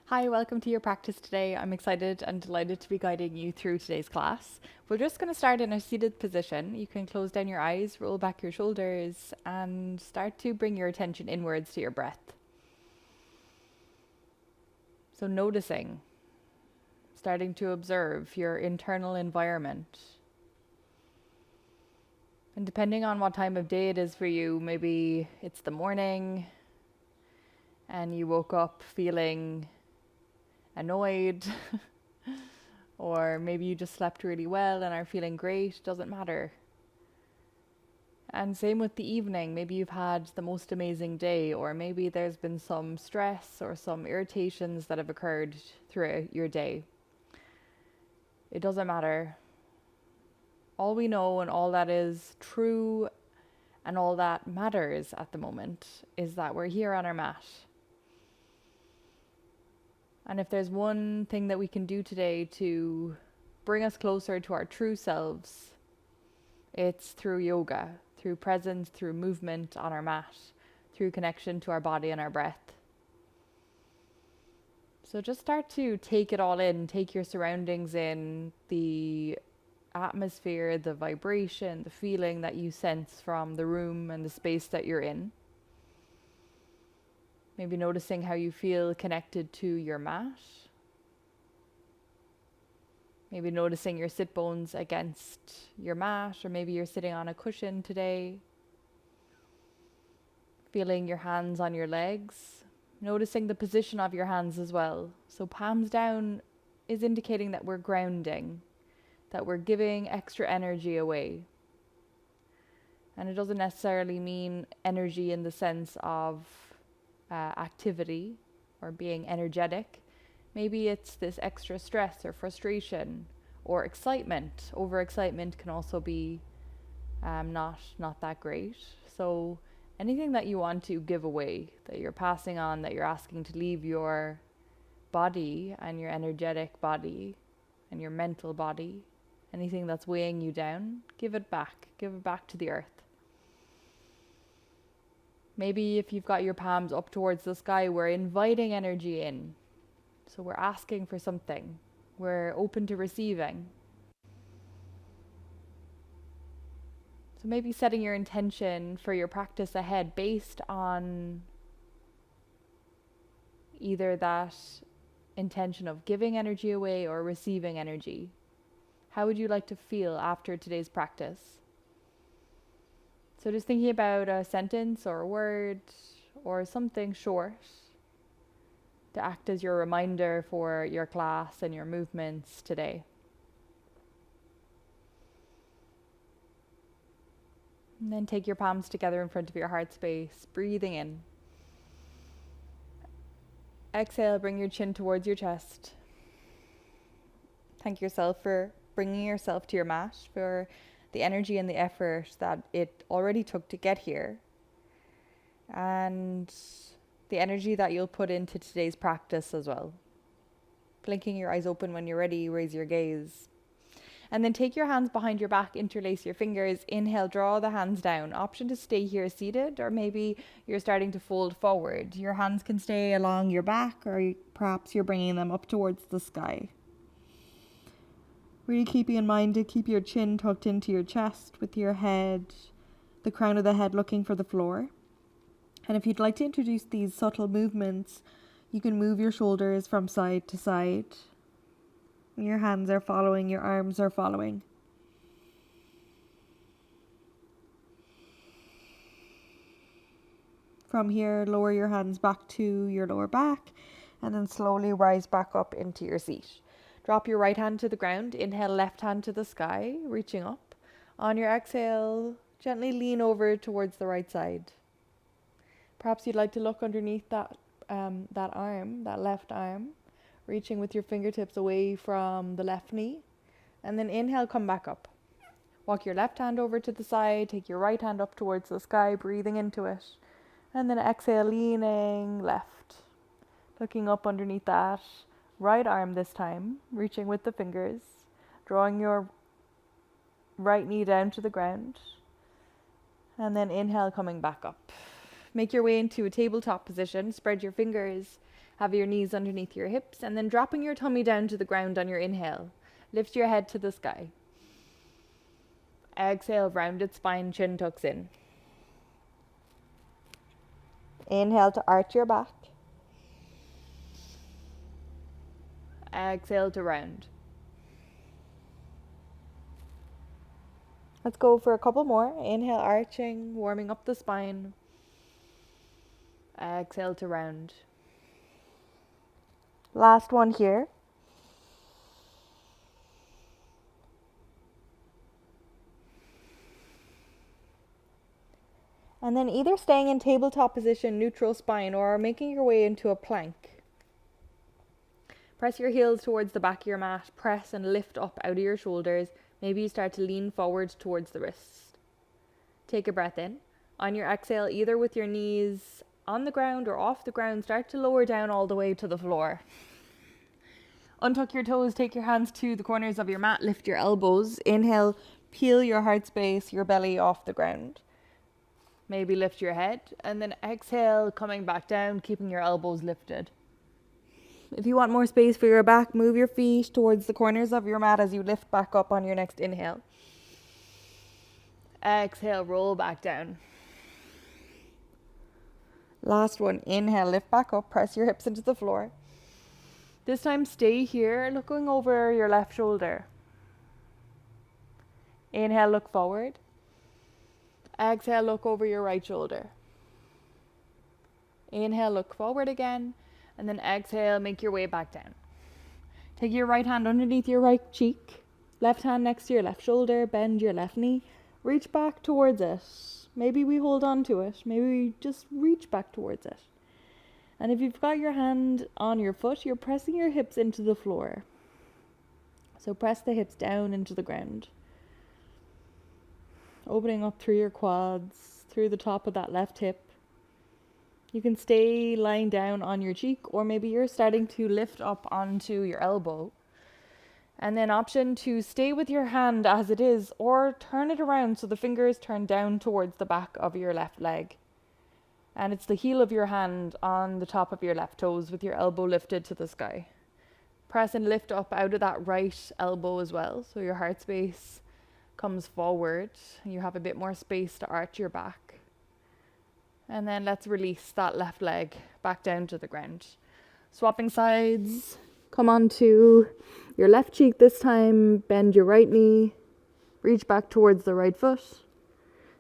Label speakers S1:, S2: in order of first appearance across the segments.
S1: Hi, welcome to your practice today. I'm excited and delighted to be guiding you through today's class. We're just going to start in a seated position. You can close down your eyes, roll back your shoulders, and start to bring your attention inwards to your breath. So, noticing, starting to observe your internal environment. And depending on what time of day it is for you, maybe it's the morning and you woke up feeling annoyed, or maybe you just slept really well and are feeling great, doesn't matter. And same with the evening, maybe you've had the most amazing day, or maybe there's been some stress or some irritations that have occurred throughout your day. It doesn't matter. All we know and all that is true and all that matters at the moment is that we're here on our mat. And if there's one thing that we can do today to bring us closer to our true selves, it's through yoga, through presence, through movement on our mat, through connection to our body and our breath. So just start to take it all in, take your surroundings in, the atmosphere, the vibration, the feeling that you sense from the room and the space that you're in. Maybe noticing how you feel connected to your mat. Maybe noticing your sit bones against your mat, or maybe you're sitting on a cushion today. Feeling your hands on your legs. Noticing the position of your hands as well. So palms down is indicating that we're grounding, that we're giving extra energy away. And it doesn't necessarily mean energy in the sense of activity or being energetic. Maybe it's this extra stress or frustration or excitement. Overexcitement can also be not that great. So anything that you want to give away, that you're passing on, that you're asking to leave your body and your energetic body and your mental body, anything that's weighing you down, give it back to the earth. Maybe if you've got your palms up towards the sky, we're inviting energy in. So we're asking for something. We're open to receiving. So maybe setting your intention for your practice ahead based on either that intention of giving energy away or receiving energy. How would you like to feel after today's practice? So just thinking about a sentence or a word or something short to act as your reminder for your class and your movements today. And then take your palms together in front of your heart space, breathing in. Exhale, bring your chin towards your chest. Thank yourself for bringing yourself to your mat, for the energy and the effort that it already took to get here, and the energy that you'll put into today's practice as well. Blinking your eyes open when you're ready, raise your gaze. And then take your hands behind your back, interlace your fingers. Inhale, draw the hands down. Option to stay here seated, or maybe you're starting to fold forward. Your hands can stay along your back, or perhaps you're bringing them up towards the sky. Really keeping in mind to keep your chin tucked into your chest with your head, the crown of the head looking for the floor. And if you'd like to introduce these subtle movements, you can move your shoulders from side to side. Your hands are following, your arms are following. From here, lower your hands back to your lower back, and then slowly rise back up into your seat. Drop your right hand to the ground. Inhale, left hand to the sky, reaching up. On your exhale, gently lean over towards the right side. Perhaps you'd like to look underneath that left arm, reaching with your fingertips away from the left knee. And then inhale, come back up. Walk your left hand over to the side, take your right hand up towards the sky, breathing into it. And then exhale, leaning left. Looking up underneath that right arm this time, reaching with the fingers, drawing your right knee down to the ground. And then inhale, coming back up. Make your way into a tabletop position. Spread your fingers Have your knees underneath your hips, and then dropping your tummy down to the ground on your inhale. Lift your head to the sky. Exhale, rounded spine, chin tucks in. Inhale to arch your back. Exhale to round. Let's go for a couple more. Inhale, arching, warming up the spine. Exhale to round. Last one here. And then either staying in tabletop position, neutral spine, or making your way into a plank. Press your heels towards the back of your mat. Press and lift up out of your shoulders. Maybe you start to lean forward towards the wrists. Take a breath in. On your exhale, either with your knees on the ground or off the ground, start to lower down all the way to the floor. Untuck your toes, take your hands to the corners of your mat, lift your elbows. Inhale, peel your heart space, your belly off the ground. Maybe lift your head, and then exhale, coming back down, keeping your elbows lifted. If you want more space for your back, move your feet towards the corners of your mat as you lift back up on your next inhale. Exhale, roll back down. Last one, inhale, lift back up, press your hips into the floor. This time stay here, looking over your left shoulder. Inhale, look forward. Exhale, look over your right shoulder. Inhale, look forward again. And then exhale, make your way back down. Take your right hand underneath your right cheek. Left hand next to your left shoulder. Bend your left knee. Reach back towards it. Maybe we hold on to it. Maybe we just reach back towards it. And if you've got your hand on your foot, you're pressing your hips into the floor. So press the hips down into the ground. Opening up through your quads, through the top of that left hip. You can stay lying down on your cheek, or maybe you're starting to lift up onto your elbow. And then option to stay with your hand as it is, or turn it around so the fingers turn down towards the back of your left leg. And it's the heel of your hand on the top of your left toes with your elbow lifted to the sky. Press and lift up out of that right elbow as well, so your heart space comes forward. You have a bit more space to arch your back. And then let's release that left leg back down to the ground. Swapping sides. Come onto your left cheek this time. Bend your right knee. Reach back towards the right foot.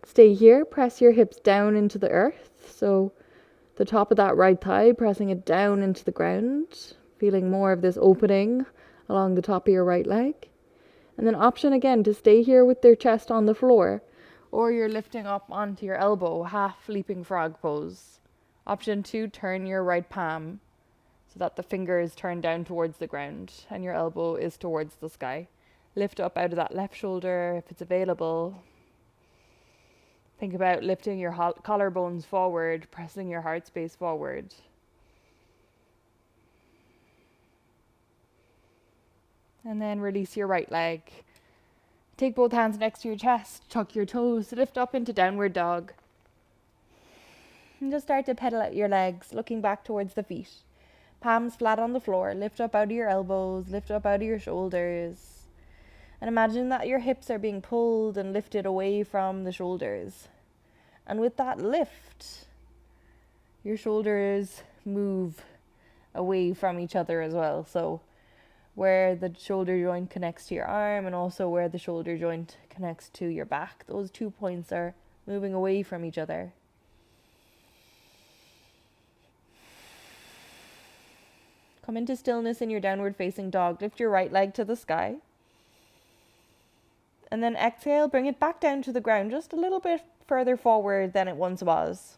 S1: Stay here. Press your hips down into the earth. So the top of that right thigh, pressing it down into the ground. Feeling more of this opening along the top of your right leg. And then option again to stay here with their chest on the floor. Or you're lifting up onto your elbow, half leaping frog pose. Option 2, turn your right palm so that the fingers turn down towards the ground and your elbow is towards the sky. Lift up out of that left shoulder if it's available. Think about lifting your collarbones forward, pressing your heart space forward. And then release your right leg. Take both hands next to your chest, tuck your toes, lift up into downward dog. And just start to pedal out your legs, looking back towards the feet. Palms flat on the floor, lift up out of your elbows, lift up out of your shoulders. And imagine that your hips are being pulled and lifted away from the shoulders. And with that lift, your shoulders move away from each other as well. So where the shoulder joint connects to your arm and also where the shoulder joint connects to your back. Those 2 points are moving away from each other. Come into stillness in your downward facing dog. Lift your right leg to the sky. And then exhale, bring it back down to the ground, just a little bit further forward than it once was.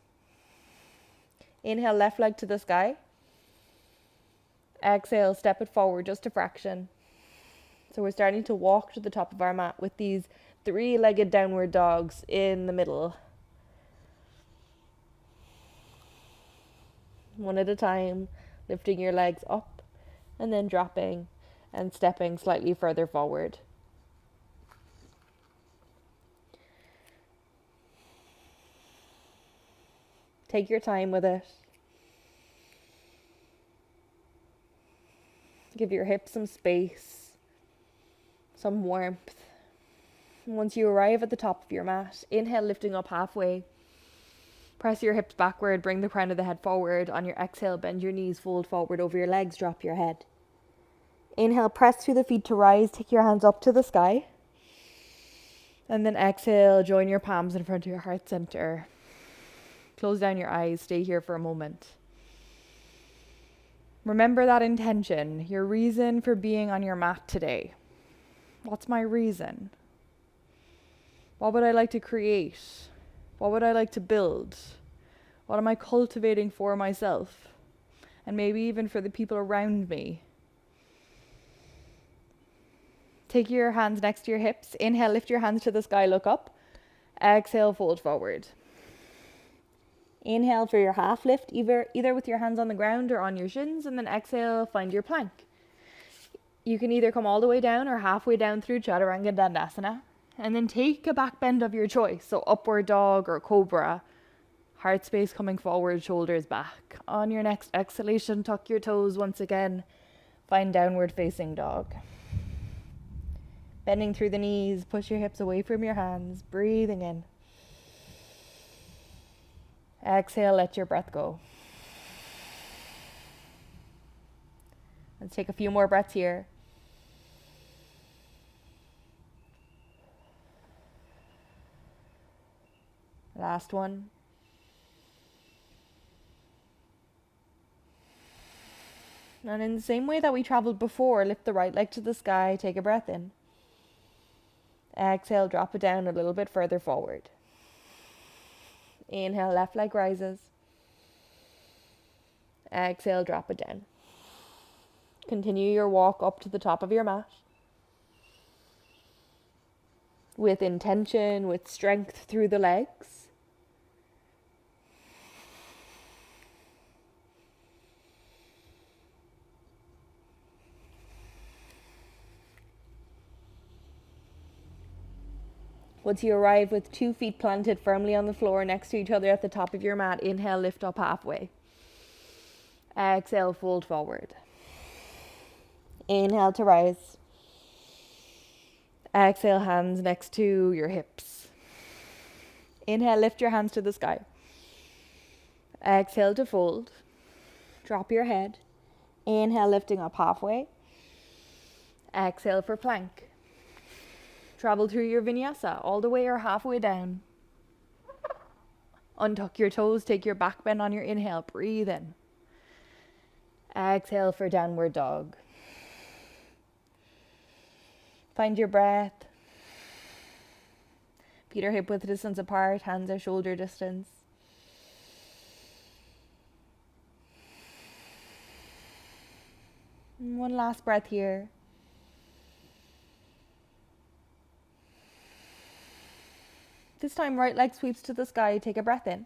S1: Inhale, left leg to the sky. Exhale, step it forward just a fraction. So we're starting to walk to the top of our mat with these 3-legged downward dogs in the middle. One at a time, lifting your legs up and then dropping and stepping slightly further forward. Take your time with it. Give your hips some space, some warmth. Once you arrive at the top of your mat, inhale, lifting up halfway. Press your hips backward, bring the crown of the head forward. On your exhale, bend your knees, fold forward over your legs, drop your head. Inhale, press through the feet to rise, take your hands up to the sky. And then exhale, join your palms in front of your heart center. Close down your eyes, stay here for a moment. Remember that intention, your reason for being on your mat today. What's my reason? What would I like to create? What would I like to build? What am I cultivating for myself? And maybe even for the people around me. Take your hands next to your hips. Inhale, lift your hands to the sky, look up. Exhale, fold forward. Inhale for your half lift, either with your hands on the ground or on your shins, and then exhale, find your plank. You can either come all the way down or halfway down through Chaturanga Dandasana, and then take a back bend of your choice, so upward dog or cobra. Heart space coming forward, shoulders back. On your next exhalation, tuck your toes once again. Find downward facing dog. Bending through the knees, push your hips away from your hands, breathing in. Exhale, let your breath go. Let's take a few more breaths here. Last one. And in the same way that we traveled before, lift the right leg to the sky, take a breath in. Exhale, drop it down a little bit further forward. Inhale, left leg rises. Exhale, drop it down. Continue your walk up to the top of your mat. With intention, with strength through the legs. Once you arrive with 2 feet planted firmly on the floor next to each other at the top of your mat, inhale, lift up halfway. Exhale, fold forward. Inhale to rise. Exhale, hands next to your hips. Inhale, lift your hands to the sky. Exhale to fold. Drop your head. Inhale, lifting up halfway. Exhale for plank. Travel through your vinyasa, all the way or halfway down. Untuck your toes, take your back bend on your inhale, breathe in. Exhale for downward dog. Find your breath. Feet are hip width distance apart, hands are shoulder distance. And one last breath here. This time, right leg sweeps to the sky. Take a breath in.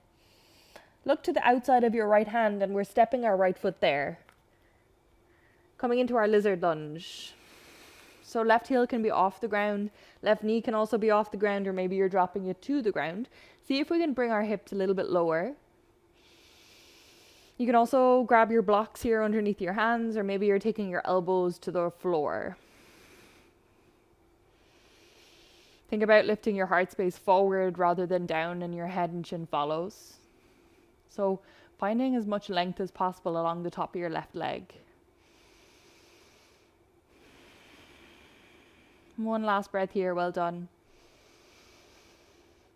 S1: Look to the outside of your right hand and we're stepping our right foot there. Coming into our lizard lunge. So left heel can be off the ground. Left knee can also be off the ground, or maybe you're dropping it to the ground. See if we can bring our hips a little bit lower. You can also grab your blocks here underneath your hands, or maybe you're taking your elbows to the floor. Think about lifting your heart space forward rather than down, and your head and chin follows. So finding as much length as possible along the top of your left leg. One last breath here, well done.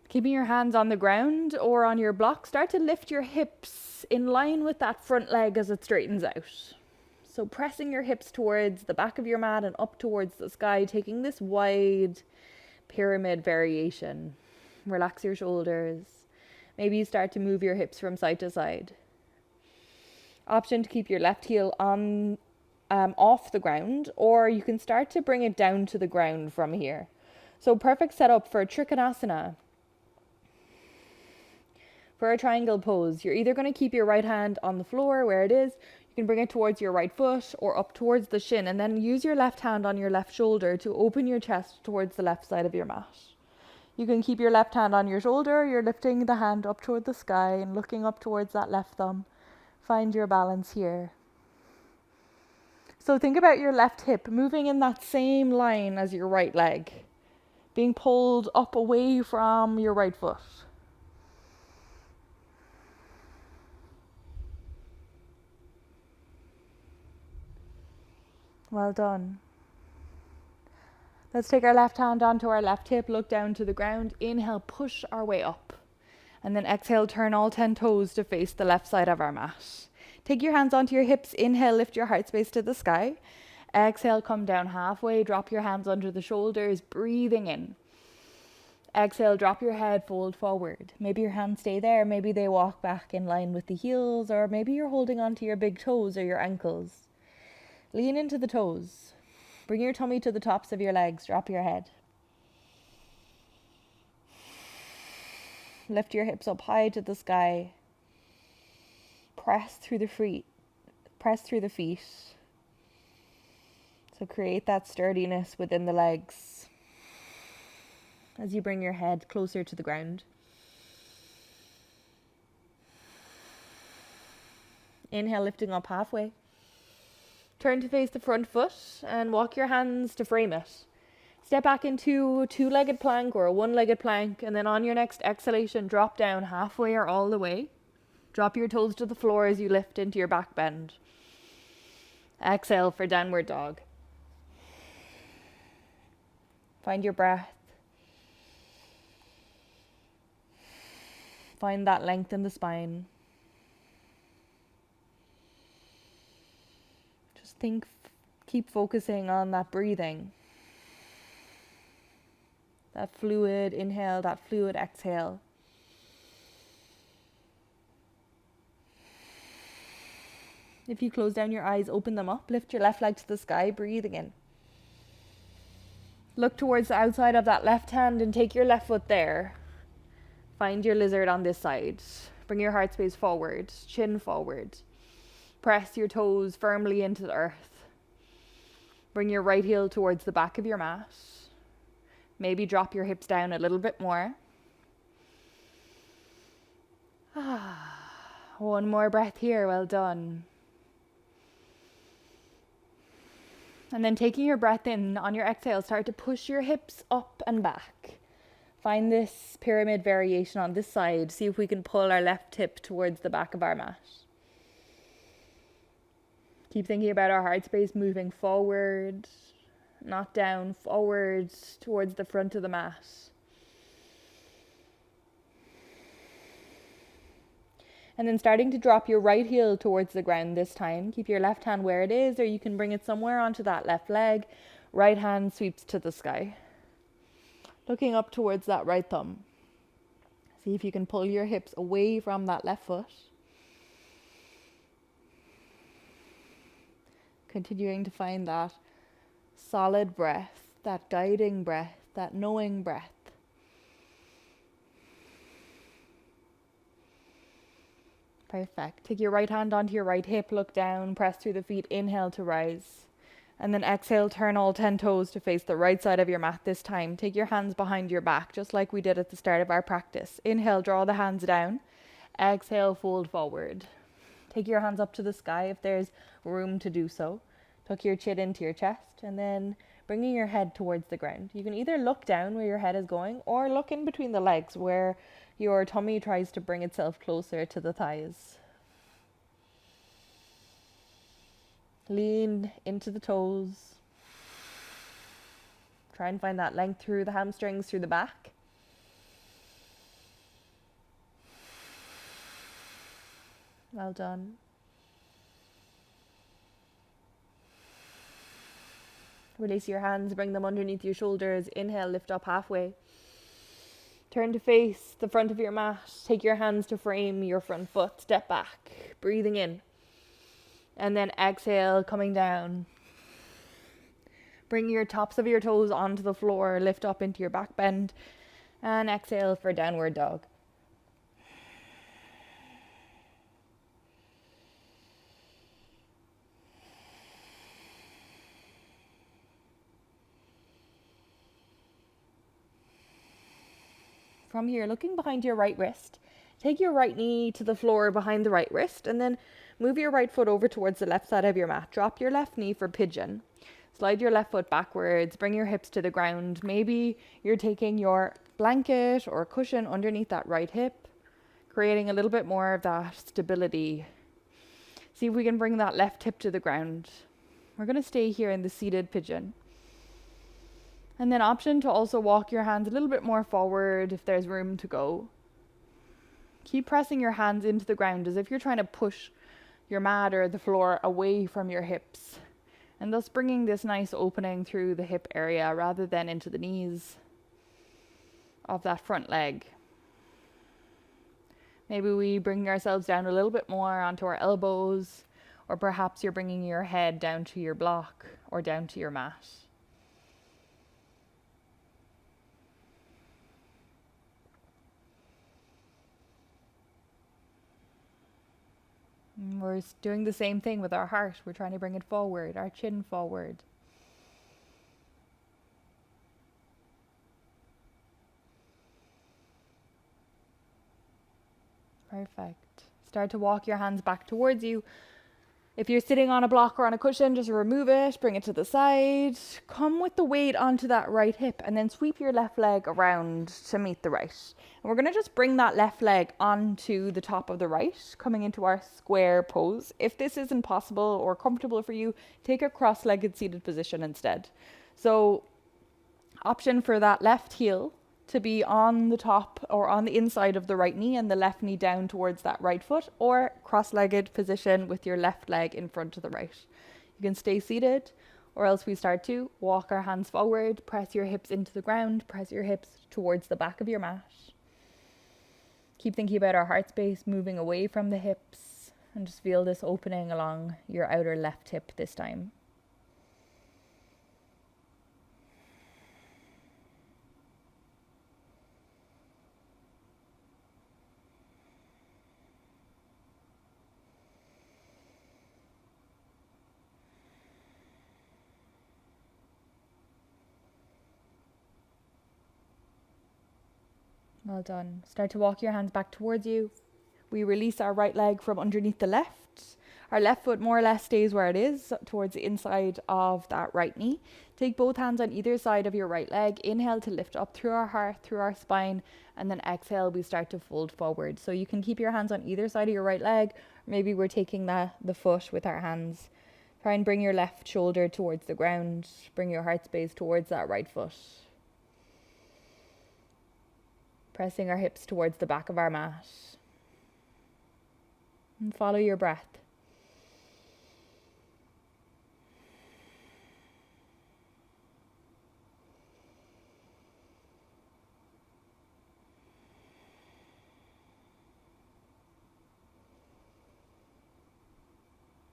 S1: Keeping your hands on the ground or on your block, start to lift your hips in line with that front leg as it straightens out. So pressing your hips towards the back of your mat and up towards the sky, taking this wide pyramid variation. Relax your shoulders. Maybe you start to move your hips from side to side. Option to keep your left heel on off the ground, or you can start to bring it down to the ground from here. So perfect setup for Trikonasana. For a triangle pose, you're either going to keep your right hand on the floor where it is. You can bring it towards your right foot or up towards the shin, and then use your left hand on your left shoulder to open your chest towards the left side of your mat. You can keep your left hand on your shoulder. You're lifting the hand up toward the sky and looking up towards that left thumb. Find your balance here. So think about your left hip moving in that same line as your right leg, being pulled up away from your right foot. Well done. Let's take our left hand onto our left hip, look down to the ground. Inhale, push our way up. And then exhale, turn all 10 toes to face the left side of our mat. Take your hands onto your hips. Inhale, lift your heart space to the sky. Exhale, come down halfway. Drop your hands under the shoulders, breathing in. Exhale, drop your head, fold forward. Maybe your hands stay there. Maybe they walk back in line with the heels, or maybe you're holding onto your big toes or your ankles. Lean into the toes. Bring your tummy to the tops of your legs. Drop your head. Lift your hips up high to the sky. Press through the feet. So create that sturdiness within the legs as you bring your head closer to the ground. Inhale, lifting up halfway. Turn to face the front foot and walk your hands to frame it. Step back into a two-legged plank or a one-legged plank, and then on your next exhalation, drop down halfway or all the way. Drop your toes to the floor as you lift into your back bend. Exhale for downward dog. Find your breath. Find that length in the spine. Just keep focusing on that breathing. That fluid inhale, that fluid exhale. If you close down your eyes, open them up. Lift your left leg to the sky, breathing in. Look towards the outside of that left hand and take your left foot there. Find your lizard on this side. Bring your heart space forward, chin forward. Press your toes firmly into the earth. Bring your right heel towards the back of your mat. Maybe drop your hips down a little bit more. One more breath here, well done. And then taking your breath in, on your exhale, start to push your hips up and back. Find this pyramid variation on this side. See if we can pull our left hip towards the back of our mat. Keep thinking about our heart space moving forward, not down, forward towards the front of the mat. And then starting to drop your right heel towards the ground this time. Keep your left hand where it is, or you can bring it somewhere onto that left leg. Right hand sweeps to the sky. Looking up towards that right thumb. See if you can pull your hips away from that left foot. Continuing to find that solid breath, that guiding breath, that knowing breath. Perfect. Take your right hand onto your right hip, look down, press through the feet, inhale to rise. And then exhale, turn all 10 toes to face the right side of your mat this time. Take your hands behind your back, just like we did at the start of our practice. Inhale, draw the hands down. Exhale, fold forward. Take your hands up to the sky if there's room to do so. Tuck your chin into your chest and then bringing your head towards the ground. You can either look down where your head is going or look in between the legs where your tummy tries to bring itself closer to the thighs. Lean into the toes. Try and find that length through the hamstrings, through the back. Well done. Release your hands, bring them underneath your shoulders. Inhale, lift up halfway. Turn to face the front of your mat. Take your hands to frame your front foot. Step back, breathing in. And then exhale, coming down. Bring your tops of your toes onto the floor. Lift up into your back bend. And exhale for downward dog. From here, looking behind your right wrist, take your right knee to the floor behind the right wrist and then Move your right foot over towards the left side of your mat. Drop your left knee for pigeon. Slide your left foot backwards. Bring your hips to the ground. Maybe you're taking your blanket or cushion underneath that right hip, creating a little bit more of that stability. See if we can bring that left hip to the ground. We're going to stay here in the seated pigeon. And then option to also walk your hands a little bit more forward if there's room to go. Keep pressing your hands into the ground as if you're trying to push your mat or the floor away from your hips, and thus bringing this nice opening through the hip area rather than into the knees of that front leg. Maybe we bring ourselves down a little bit more onto our elbows, or perhaps you're bringing your head down to your block or down to your mat. And we're doing the same thing with our heart. We're trying to bring it forward, our chin forward. Perfect. Start to walk your hands back towards you. If you're sitting on a block or on a cushion, just remove it, bring it to the side. Come with the weight onto that right hip and then sweep your left leg around to meet the right. And we're going to just bring that left leg onto the top of the right, coming into our square pose. If this isn't possible or comfortable for you, take a cross-legged seated position instead. So, option for that left heel to be on the top or on the inside of the right knee and the left knee down towards that right foot, or cross-legged position with your left leg in front of the right. You can stay seated, or else we start to walk our hands forward, press your hips into the ground, press your hips towards the back of your mat. Keep thinking about our heart space, moving away from the hips, and just feel this opening along your outer left hip this time. Well done. Start to walk your hands back towards you. We release our right leg from underneath the left. Our left foot more or less stays where it is, towards the inside of that right knee. Take both hands on either side of your right leg. Inhale to lift up through our heart, through our spine, and then exhale, we start to fold forward. So you can keep your hands on either side of your right leg. Maybe we're taking the foot with our hands. Try and bring your left shoulder towards the ground. Bring your heart space towards that right foot. Pressing our hips towards the back of our mat. And follow your breath.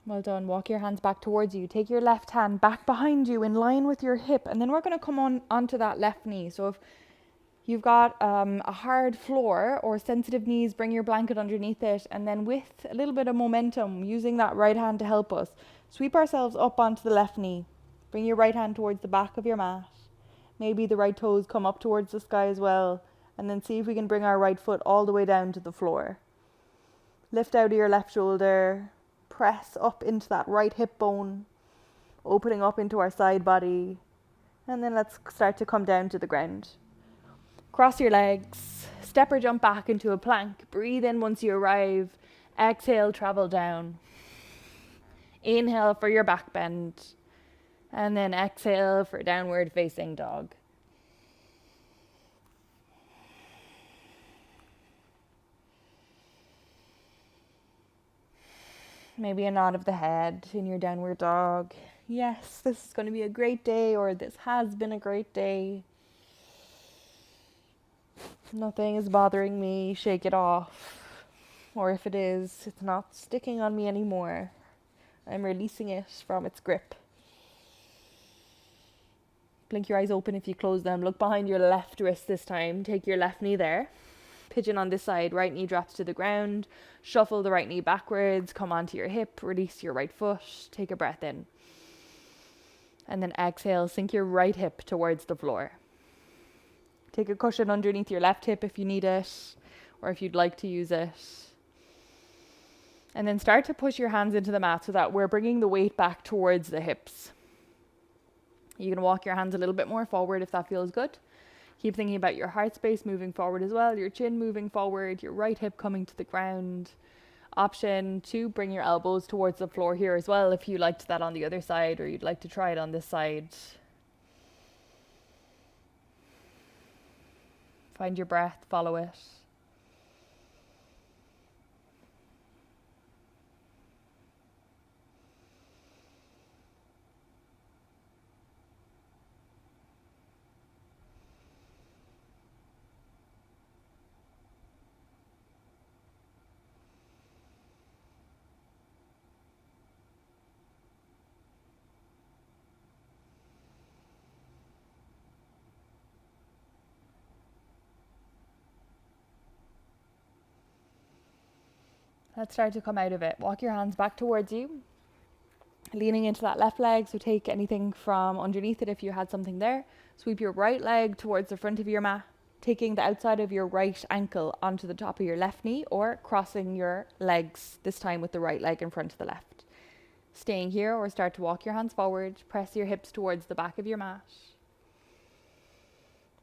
S1: Well done. Walk your hands back towards you. Take your left hand back behind you in line with your hip, and then we're going to come onto that left knee. So if you've got a hard floor or sensitive knees, bring your blanket underneath it, and then with a little bit of momentum, using that right hand to help us, sweep ourselves up onto the left knee. Bring your right hand towards the back of your mat. Maybe the right toes come up towards the sky as well, and then see if we can bring our right foot all the way down to the floor. Lift out of your left shoulder, press up into that right hip bone, opening up into our side body, and then let's start to come down to the ground. Cross your legs, step or jump back into a plank. Breathe in once you arrive. Exhale, travel down. Inhale for your back bend. And then exhale for downward facing dog. Maybe a nod of the head in your downward dog. Yes, this is going to be a great day, or this has been a great day. Nothing is bothering me, shake it off. Or if it is, it's not sticking on me anymore. I'm releasing it from its grip. Blink your eyes open if you close them. Look behind your left wrist this time. Take your left knee there. Pigeon on this side. Right knee drops to the ground. Shuffle the right knee backwards. Come onto your hip. Release your right foot. Take a breath in. And then exhale. Sink your right hip towards the floor. Take a cushion underneath your left hip if you need it, or if you'd like to use it. And then start to push your hands into the mat so that we're bringing the weight back towards the hips. You can walk your hands a little bit more forward if that feels good. Keep thinking about your heart space moving forward as well, your chin moving forward, your right hip coming to the ground. Option 2, bring your elbows towards the floor here as well if you liked that on the other side or you'd like to try it on this side. Find your breath, follow it. Let's start to come out of it. Walk your hands back towards you, leaning into that left leg. So take anything from underneath it if you had something there. Sweep your right leg towards the front of your mat, taking the outside of your right ankle onto the top of your left knee or crossing your legs, this time with the right leg in front of the left. Staying here or start to walk your hands forward. Press your hips towards the back of your mat.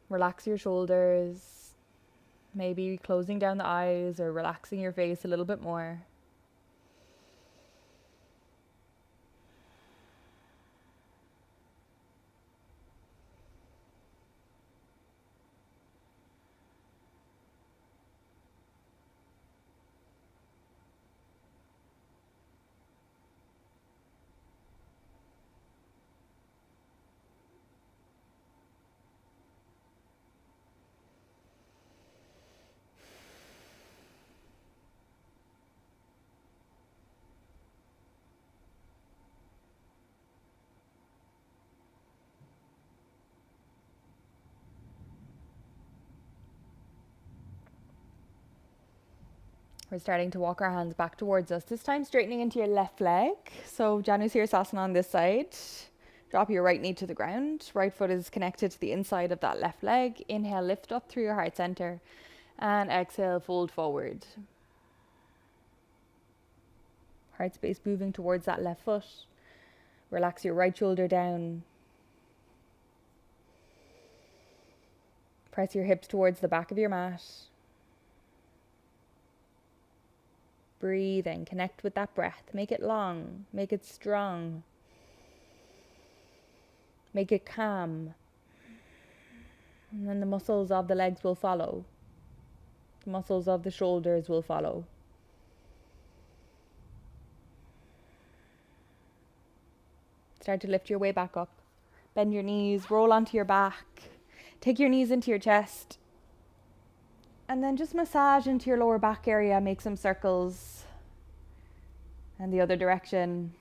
S1: Relax your shoulders. Maybe closing down the eyes or relaxing your face a little bit more. We're starting to walk our hands back towards us. This time straightening into your left leg. So Janusirsasana on this side. Drop your right knee to the ground. Right foot is connected to the inside of that left leg. Inhale, lift up through your heart center. And exhale, fold forward. Heart space moving towards that left foot. Relax your right shoulder down. Press your hips towards the back of your mat. Breathe and connect with that breath. Make it long. Make it strong. Make it calm. And then the muscles of the legs will follow. The muscles of the shoulders will follow. Start to lift your way back up. Bend your knees, roll onto your back. Take your knees into your chest. And then just massage into your lower back area. Make some circles. And the other direction.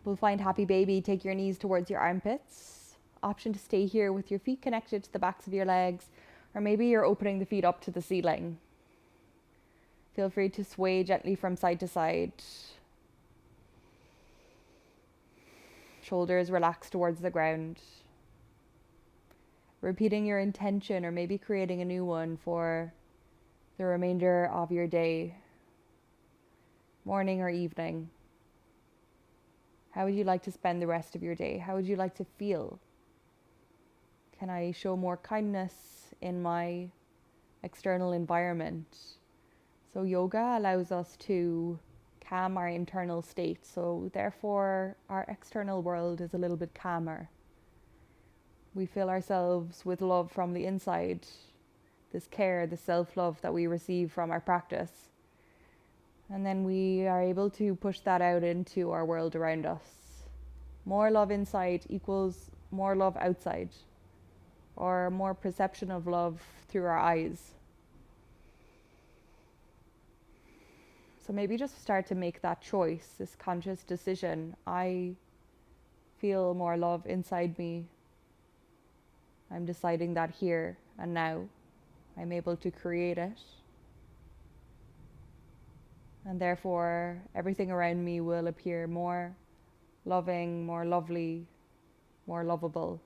S1: We'll find happy baby. Take your knees towards your armpits. Option to stay here with your feet connected to the backs of your legs. Or maybe you're opening the feet up to the ceiling. Feel free to sway gently from side to side. Shoulders relaxed towards the ground. Repeating your intention or maybe creating a new one for the remainder of your day, morning or evening. How would you like to spend the rest of your day? How would you like to feel? Can I show more kindness in my external environment? So yoga allows us to calm our internal state. So therefore our external world is a little bit calmer. We fill ourselves with love from the inside, this care, the self-love that we receive from our practice. And then we are able to push that out into our world around us. More love inside equals more love outside, or more perception of love through our eyes. So maybe just start to make that choice, this conscious decision. I feel more love inside me. I'm deciding that here and now. I'm able to create it. And therefore, everything around me will appear more loving, more lovely, more lovable.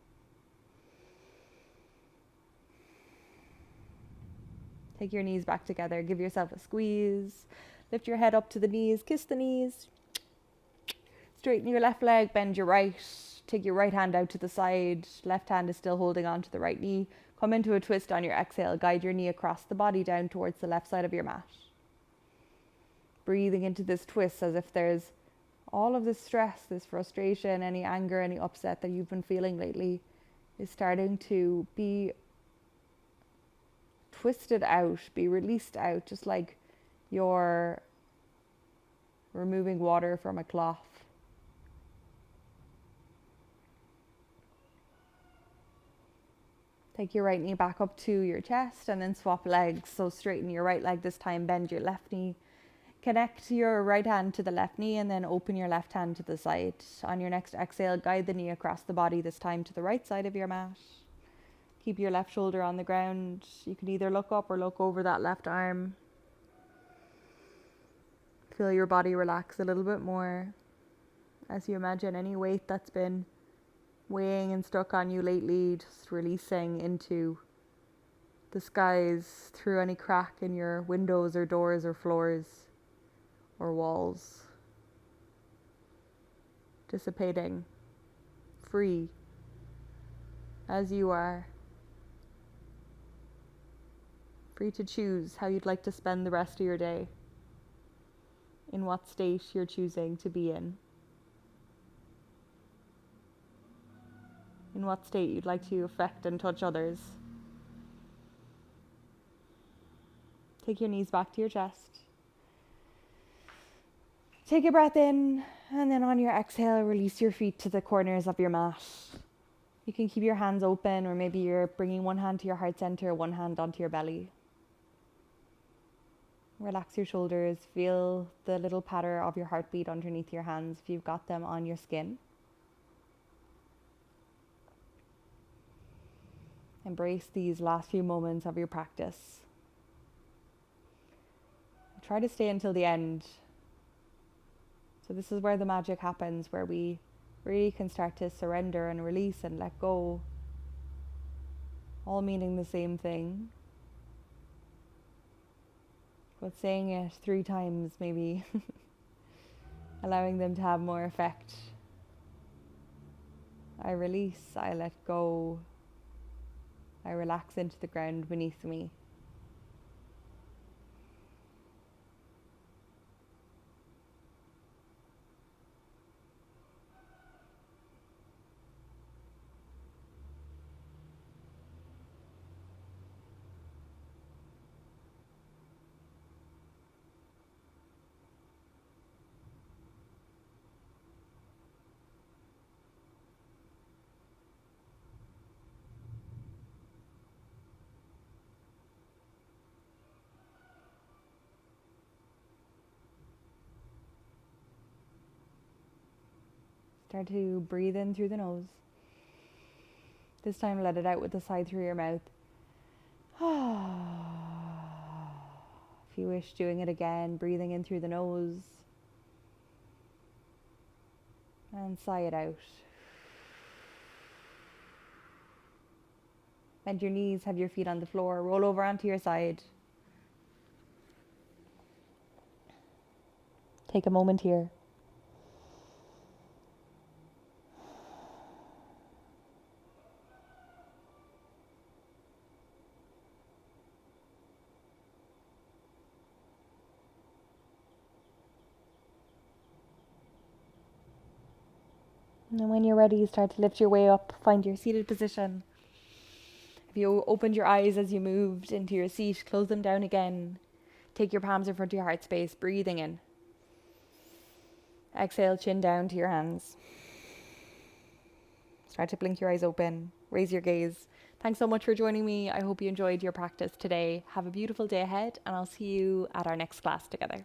S1: Take your knees back together. Give yourself a squeeze. Lift your head up to the knees. Kiss the knees. Straighten your left leg. Bend your right. Take your right hand out to the side. Left hand is still holding on to the right knee. Come into a twist on your exhale. Guide your knee across the body down towards the left side of your mat. Breathing into this twist as if there's all of this stress, this frustration, any anger, any upset that you've been feeling lately is starting to be twisted out, be released out, just like you're removing water from a cloth. Take your right knee back up to your chest and then swap legs. So straighten your right leg this time, bend your left knee. Connect your right hand to the left knee and then open your left hand to the side. On your next exhale, guide the knee across the body, this time to the right side of your mat. Keep your left shoulder on the ground. You can either look up or look over that left arm. Feel your body relax a little bit more as you imagine any weight that's been weighing and stuck on you lately, just releasing into the skies through any crack in your windows or doors or floors or walls. Dissipating, free, as you are. Free to choose how you'd like to spend the rest of your day, in what state you're choosing to be in what state you'd like to affect and touch others. Take your knees back to your chest. Take a breath in, and then on your exhale, release your feet to the corners of your mat. You can keep your hands open, or maybe you're bringing one hand to your heart center, one hand onto your belly. Relax your shoulders. Feel the little patter of your heartbeat underneath your hands if you've got them on your skin. Embrace these last few moments of your practice. Try to stay until the end. So this is where the magic happens, where we really can start to surrender and release and let go, all meaning the same thing, but saying it 3 times maybe, allowing them to have more effect. I release, I let go, I relax into the ground beneath me. Start to breathe in through the nose. This time let it out with the side through your mouth. If you wish, doing it again, breathing in through the nose. And sigh it out. Bend your knees, have your feet on the floor, roll over onto your side. Take a moment here. And then when you're ready, start to lift your way up, find your seated position. If you opened your eyes as you moved into your seat, close them down again. Take your palms in front of your heart space, breathing in. Exhale, chin down to your hands. Start to blink your eyes open, raise your gaze. Thanks so much for joining me. I hope you enjoyed your practice today. Have a beautiful day ahead, and I'll see you at our next class together.